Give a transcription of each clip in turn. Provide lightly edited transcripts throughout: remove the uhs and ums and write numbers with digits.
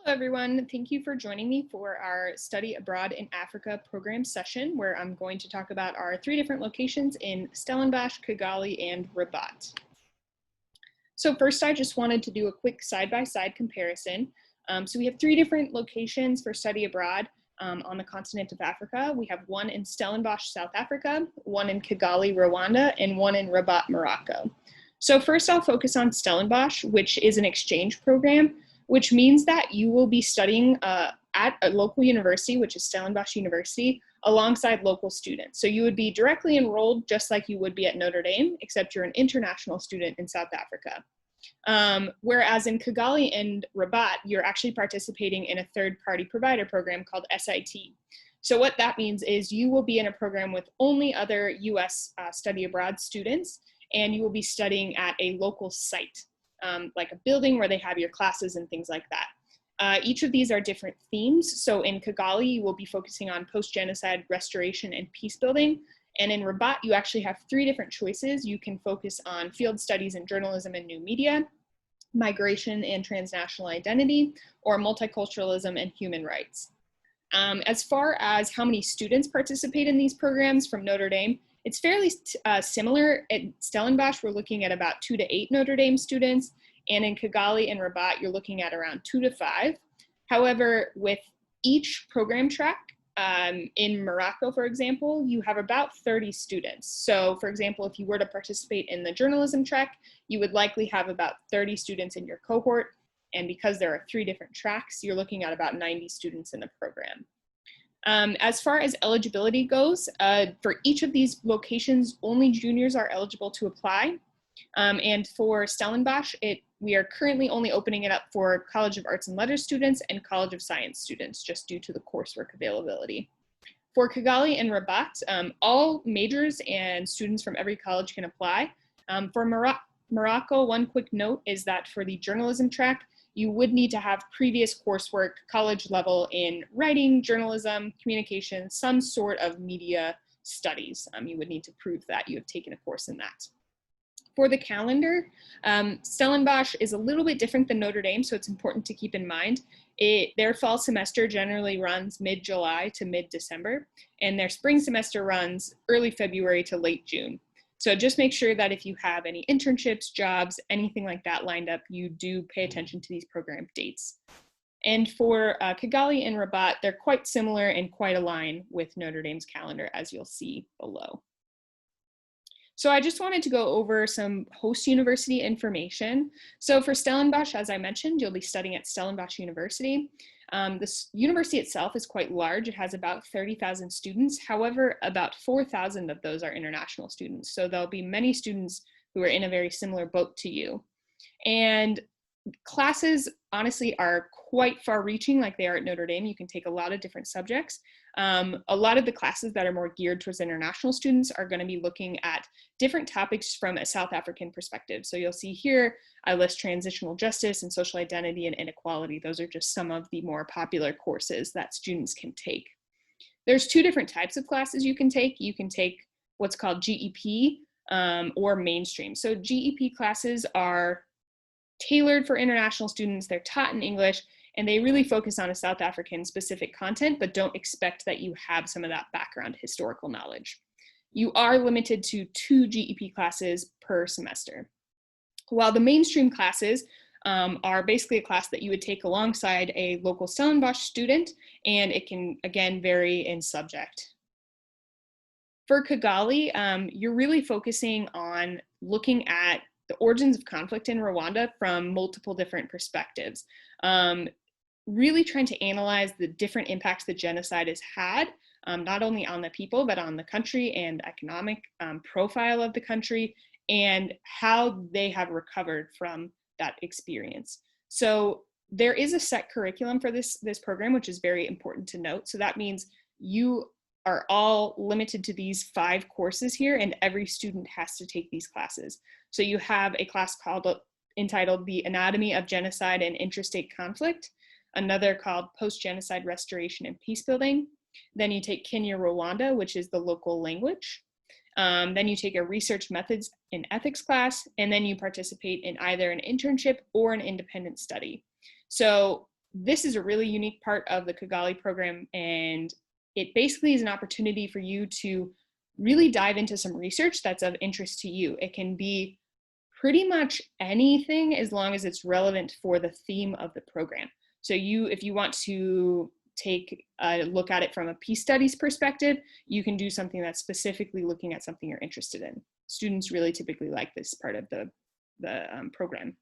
Everyone. Thank you for joining me for our Study Abroad in Africa program session, where I'm going to talk about our 3 different locations in Stellenbosch, Kigali, and Rabat. So first, I just wanted to do a quick side-by-side comparison. So we have 3 different locations for study abroad on the continent of Africa. We have one in Stellenbosch, South Africa, one in Kigali, Rwanda, and one in Rabat, Morocco. So first, I'll focus on Stellenbosch, which is an exchange program, which means that you will be studying at a local university, which is Stellenbosch University, alongside local students. So you would be directly enrolled just like you would be at Notre Dame, except you're an international student in South Africa. Whereas in Kigali and Rabat, you're actually participating in a third-party provider program called SIT. So what that means is you will be in a program with only other US study abroad students, and you will be studying at a local site. Like a building where they have your classes and things like that. Each of these are different themes. So in Kigali, you will be focusing on post-genocide restoration and peace building. And in Rabat, you actually have 3 different choices. You can focus on field studies in journalism and new media, migration and transnational identity, or multiculturalism and human rights. As far as how many students participate in these programs from Notre Dame, it's fairly similar. At Stellenbosch, we're looking at about 2 to 8 Notre Dame students, and in Kigali and Rabat, you're looking at around 2 to 5. However, with each program track, in Morocco, for example, you have about 30 students. So, for example, if you were to participate in the journalism track, you would likely have about 30 students in your cohort, and because there are 3 different tracks, you're looking at about 90 students in the program. As far as eligibility goes, for each of these locations, only juniors are eligible to apply. And for Stellenbosch, we are currently only opening it up for College of Arts and Letters students and College of Science students, just due to the coursework availability. For Kigali and Rabat, all majors and students from every college can apply. For Morocco, one quick note is that for the journalism track, you would need to have previous coursework, college level, in writing, journalism, communication, some sort of media studies. You would need to prove that you have taken a course in that. For the calendar, Stellenbosch is a little bit different than Notre Dame, so it's important to keep in mind. Their fall semester generally runs mid-July to mid-December, and their spring semester runs early February to late June. So just make sure that if you have any internships, jobs, anything like that lined up, you do pay attention to these program dates. And for Kigali and Rabat, they're quite similar and quite aligned with Notre Dame's calendar, as you'll see below. So I just wanted to go over some host university information. So for Stellenbosch, as I mentioned, you'll be studying at Stellenbosch University. This university itself is quite large. It has about 30,000 students. However, about 4,000 of those are international students. So there'll be many students who are in a very similar boat to you. And classes, honestly, are quite far-reaching, like they are at Notre Dame. You can take a lot of different subjects. A lot of the classes that are more geared towards international students are going to be looking at different topics from a South African perspective. So you'll see here, I list transitional justice and social identity and inequality. Those are just some of the more popular courses that students can take. There's 2 different types of classes you can take. You can take what's called GEP or mainstream. So GEP classes are tailored for international students. They're taught in English, and they really focus on a South African specific content, but don't expect that you have some of that background historical knowledge. You are limited to 2 GEP classes per semester. While the mainstream classes are basically a class that you would take alongside a local Stellenbosch student, and it can, again, vary in subject. For Kigali, you're really focusing on looking at the origins of conflict in Rwanda from multiple different perspectives. Really trying to analyze the different impacts the genocide has had, not only on the people, but on the country and economic profile of the country, and how they have recovered from that experience. So there is a set curriculum for this program, which is very important to note. So that means you are all limited to these 5 courses here, and every student has to take these classes. So you have a class entitled The Anatomy of Genocide and Interstate Conflict, another called Post-Genocide Restoration and Peacebuilding. Then you take Kinyarwanda, which is the local language. Then you take a research methods and ethics class, and then you participate in either an internship or an independent study. So this is a really unique part of the Kigali program, and it basically is an opportunity for you to really dive into some research that's of interest to you. It can be pretty much anything as long as it's relevant for the theme of the program. So if you want to take a look at it from a peace studies perspective, you can do something that's specifically looking at something you're interested in. Students really typically like this part of the program.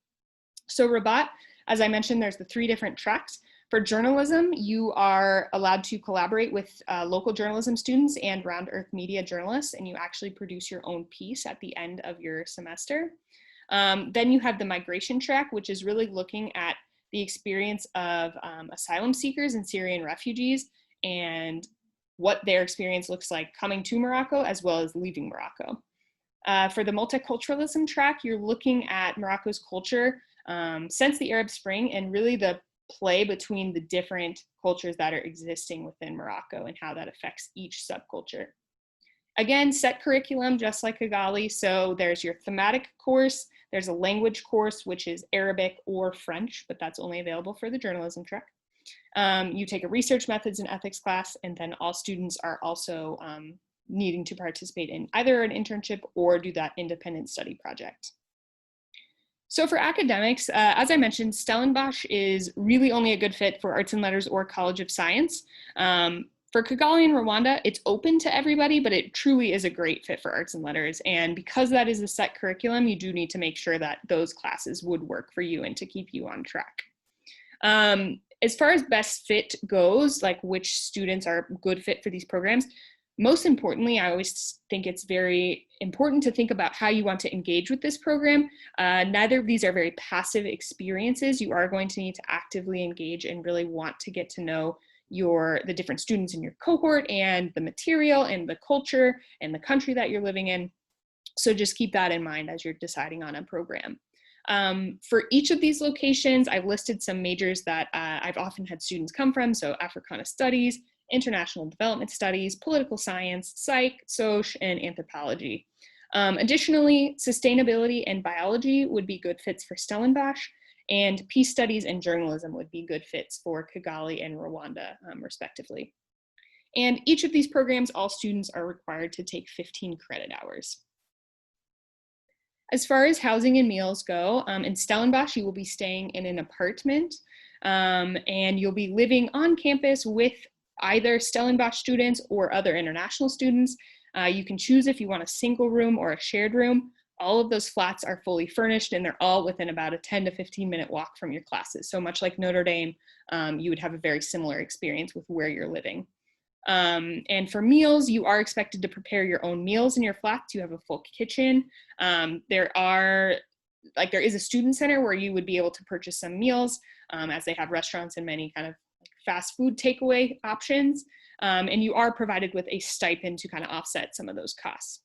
So Rabat, as I mentioned, there's the 3 different tracks. For journalism, you are allowed to collaborate with local journalism students and Round Earth Media journalists, and you actually produce your own piece at the end of your semester. Then you have the migration track, which is really looking at the experience of asylum seekers and Syrian refugees and what their experience looks like coming to Morocco as well as leaving Morocco. For the multiculturalism track, you're looking at Morocco's culture since the Arab Spring and really the play between the different cultures that are existing within Morocco and how that affects each subculture. Again, set curriculum, just like Kigali. So there's your thematic course, there's a language course, which is Arabic or French, but that's only available for the journalism track. You take a research methods and ethics class, and then all students are also needing to participate in either an internship or do that independent study project. So for academics, as I mentioned, Stellenbosch is really only a good fit for arts and letters or College of Science. For Kigali and Rwanda, it's open to everybody, but it truly is a great fit for arts and letters. And because that is a set curriculum, you do need to make sure that those classes would work for you and to keep you on track. As far as best fit goes, like which students are a good fit for these programs, most importantly, I always think it's very important to think about how you want to engage with this program. Neither of these are very passive experiences. You are going to need to actively engage and really want to get to know the different students in your cohort and the material and the culture and the country that you're living in. So just keep that in mind as you're deciding on a program. For each of these locations, I've listed some majors that I've often had students come from. So Africana Studies, International Development Studies, Political Science, Psych, Soc, and Anthropology. Additionally, Sustainability and Biology would be good fits for Stellenbosch, and Peace Studies and Journalism would be good fits for Kigali and Rwanda, respectively. And each of these programs, all students are required to take 15 credit hours. As far as housing and meals go, in Stellenbosch, you will be staying in an apartment, and you'll be living on campus with either Stellenbosch students or other international students. You can choose if you want a single room or a shared room. All of those flats are fully furnished, and they're all within about a 10 to 15 minute walk from your classes. So much like Notre Dame, you would have a very similar experience with where you're living. And for meals, you are expected to prepare your own meals in your flats. You have a full kitchen. There is a student center where you would be able to purchase some meals, as they have restaurants and many kind of fast food takeaway options. And you are provided with a stipend to kind of offset some of those costs.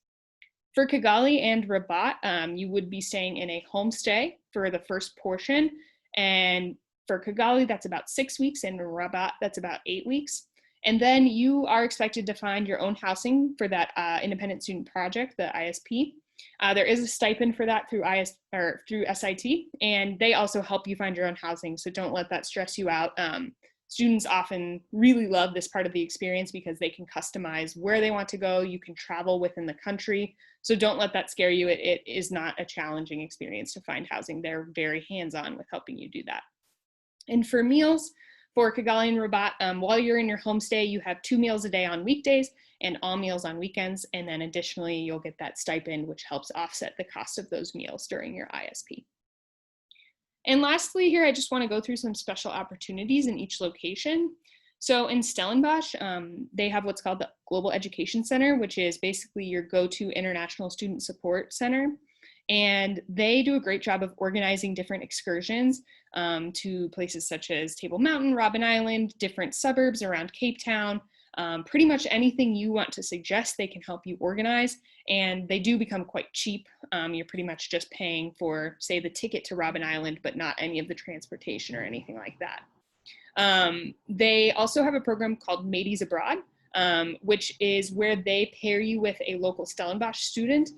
For Kigali and Rabat, you would be staying in a homestay for the first portion. And for Kigali, that's about 6 weeks, and Rabat, that's about 8 weeks. And then you are expected to find your own housing for that independent student project, the ISP. There is a stipend for that through SIT, and they also help you find your own housing, so don't let that stress you out. Students often really love this part of the experience because they can customize where they want to go. You can travel within the country, so don't let that scare you. It is not a challenging experience to find housing. They're very hands-on with helping you do that. And for meals, for Kigali and Rabat, while you're in your homestay, you have 2 meals a day on weekdays and all meals on weekends. And then additionally, you'll get that stipend, which helps offset the cost of those meals during your ISP. And lastly here, I just want to go through some special opportunities in each location. So in Stellenbosch, they have what's called the Global Education Center, which is basically your go-to international student support center. And they do a great job of organizing different excursions to places such as Table Mountain, Robben Island, different suburbs around Cape Town. Pretty much anything you want to suggest, they can help you organize, and they do become quite cheap. You're pretty much just paying for, say, the ticket to Robben Island, but not any of the transportation or anything like that. They also have a program called Mateys Abroad, which is where they pair you with a local Stellenbosch student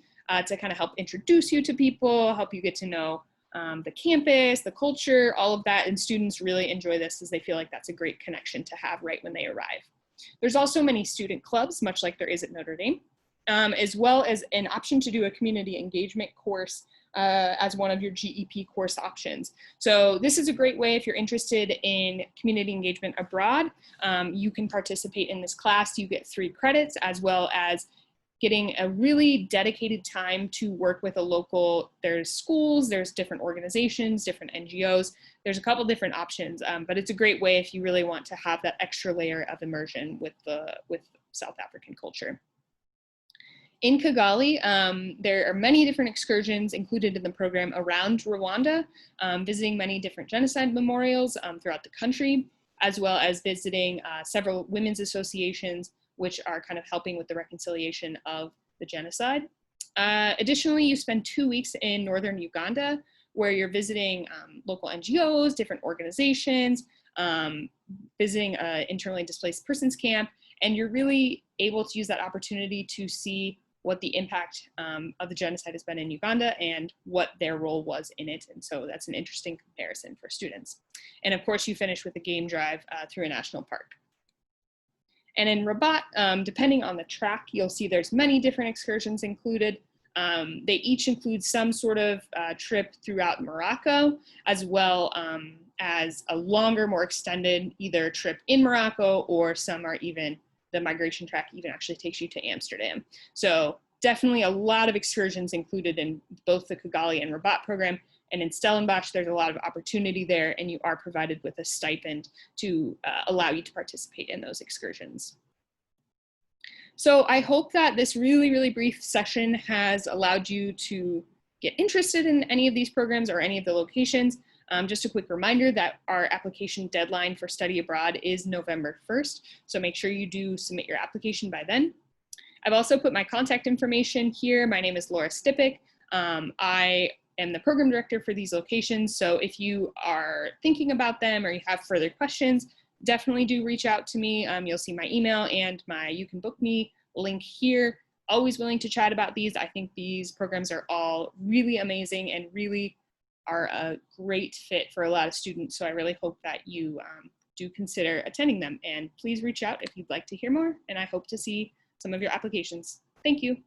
to kind of help introduce you to people, help you get to know the campus, the culture, all of that, and students really enjoy this as they feel like that's a great connection to have right when they arrive. There's also many student clubs, much like there is at Notre Dame, as well as an option to do a community engagement course as one of your GEP course options. So this is a great way if you're interested in community engagement abroad. You can participate in this class. You get 3 credits, as well as getting a really dedicated time to work with a local, there's schools, there's different organizations, different NGOs, there's a couple different options, but it's a great way if you really want to have that extra layer of immersion with South African culture. In Kigali, there are many different excursions included in the program around Rwanda, visiting many different genocide memorials throughout the country, as well as visiting several women's associations, which are kind of helping with the reconciliation of the genocide. Additionally, you spend 2 weeks in northern Uganda, where you're visiting local NGOs, different organizations, visiting an internally displaced persons camp, and you're really able to use that opportunity to see what the impact of the genocide has been in Uganda and what their role was in it. And so that's an interesting comparison for students. And of course, you finish with a game drive through a national park. And in Rabat, depending on the track, you'll see there's many different excursions included. They each include some sort of trip throughout Morocco, as well as a longer, more extended either trip in Morocco, or some are even, the migration track even actually takes you to Amsterdam. So definitely a lot of excursions included in both the Kigali and Rabat program. And in Stellenbosch, there's a lot of opportunity there, and you are provided with a stipend to allow you to participate in those excursions. So I hope that this really, really brief session has allowed you to get interested in any of these programs or any of the locations. Just a quick reminder that our application deadline for study abroad is November 1st, so make sure you do submit your application by then. I've also put my contact information here. My name is Laura Stipik. I am the program director for these locations, so if you are thinking about them or you have further questions, definitely do reach out to me. You'll see my email and my You Can Book Me link here. Always willing to chat about these. I think these programs are all really amazing and really are a great fit for a lot of students, so I really hope that you do consider attending them, and please reach out if you'd like to hear more, and I hope to see some of your applications. Thank you.